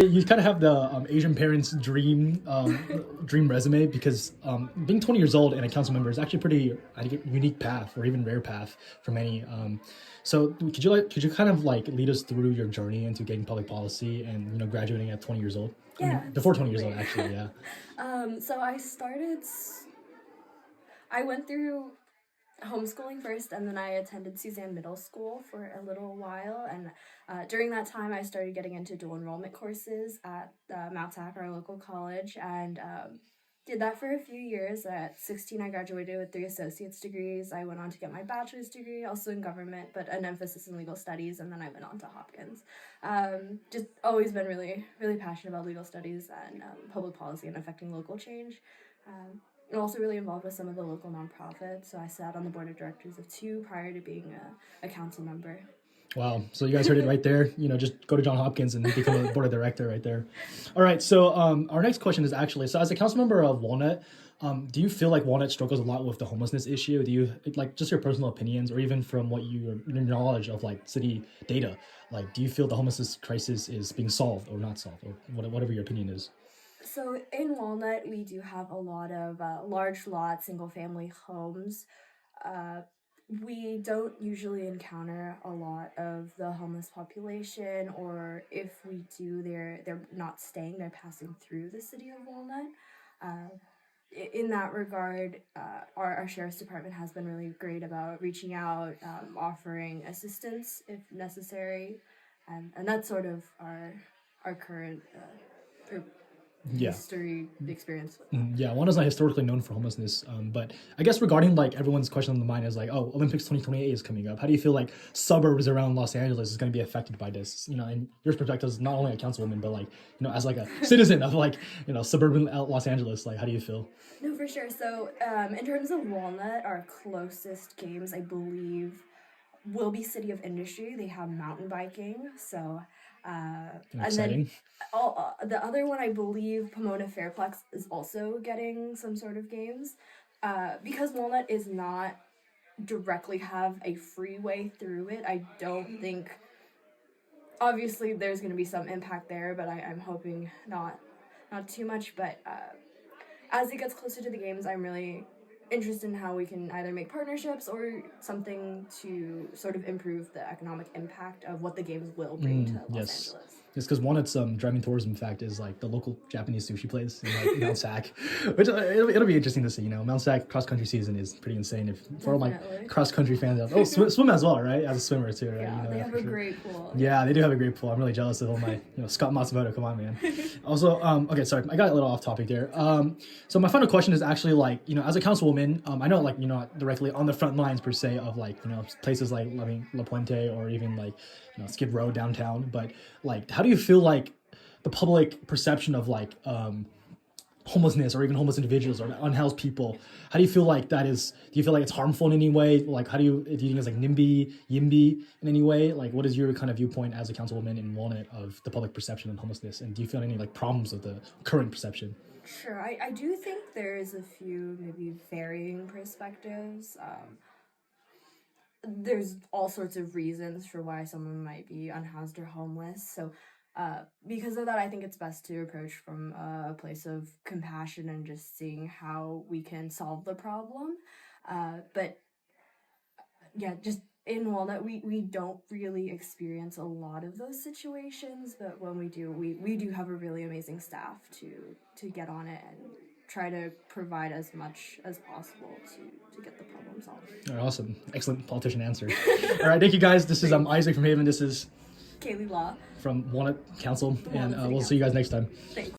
You kind of have the Asian parents' dream resume because being 20 years old and a council member is actually pretty I think, unique path or even rare path for many. So could you kind of like lead us through your journey into getting public policy and graduating at 20 years old? I Yeah, mean, before 20 years old, absolutely. actually. Yeah. So I went through homeschooling first, and then I attended Suzanne Middle School for a little while. And during that time, I started getting into dual enrollment courses at Mount Sac, our local college, and did that for a few years. At 16, I graduated with 3 associate's degrees. I went on to get my bachelor's degree, also in government, but an emphasis in legal studies, and then I went on to Hopkins. Just always been really, really passionate about legal studies and public policy and affecting local change. I'm also really involved with some of the local nonprofits. So I sat on the board of directors of 2 prior to being a council member. Wow. So you guys heard it right there. Just go to John Hopkins and become a board of director right there. All right. So our next question is actually, so as a council member of Walnut, do you feel like Walnut struggles a lot with the homelessness issue? Do you like just your personal opinions or even from what your knowledge of like city data, like do you feel the homelessness crisis is being solved or not solved or whatever your opinion is? So in Walnut, we do have a lot of large lot, single family homes. Uh, we don't usually encounter a lot of the homeless population, or if we do, they're not staying; they're passing through the city of Walnut. Uh, in that regard, our sheriff's department has been really great about reaching out, offering assistance if necessary, and that's sort of our current or Yeah. history experience with that. Yeah, one is not historically known for homelessness, but I guess regarding like everyone's question on the mind is like, oh, Olympics 2028 is coming up. How do you feel like suburbs around Los Angeles is going to be affected by this? And your perspective is not only a councilwoman, but like as like a citizen of like suburban Los Angeles. Like, how do you feel? No, for sure. So, in terms of Walnut, our closest games, I believe, will be City of Industry. They have mountain biking. So, and then Exciting. the other one, I believe, Pomona Fairplex is also getting some sort of games. Because Walnut is not directly have a freeway through it, I don't think. Obviously, there's going to be some impact there, but I'm hoping not too much. But as it gets closer to the games, I'm really interested in how we can either make partnerships or something to sort of improve the economic impact of what the games will bring to Los Yes. Angeles. It's because one, it's driving tourism. In fact, is like the local Japanese sushi place in like Mount Sac, which it'll be interesting to see. Mount Sac cross country season is pretty insane. If for all my Definitely. cross country fans out, swim as well, right? As a swimmer too, right? Yeah, they that have for a sure. great pool. Yeah, they do have a great pool. I'm really jealous of all my, Scott Matsumoto. Come on, man. Also, okay, sorry, I got a little off topic there. So my final question is actually like, as a councilwoman, I know like you're not directly on the front lines per se of like, places like La Puente or even like, Skid Row downtown, but like, how do you feel like the public perception of like homelessness or even homeless individuals or unhoused people? How do you feel like that is? Do you feel like it's harmful in any way? Like, do you think it's like NIMBY, YIMBY in any way? Like, what is your kind of viewpoint as a councilwoman in Walnut of the public perception of homelessness? And do you feel any like problems with the current perception? Sure, I do think there's a few maybe varying perspectives. There's all sorts of reasons for why someone might be unhoused or homeless. So, because of that, I think it's best to approach from a place of compassion and just seeing how we can solve the problem. But yeah, just in Walnut, we don't really experience a lot of those situations. But when we do, we do have a really amazing staff to get on it and try to provide as much as possible to get the problem solved. All right, awesome, excellent politician answer. All right, thank you guys. This is Isaac from Haven. This is Kaylee Law. from Walnut Council, and Walnut City we'll see you guys next time. Thanks.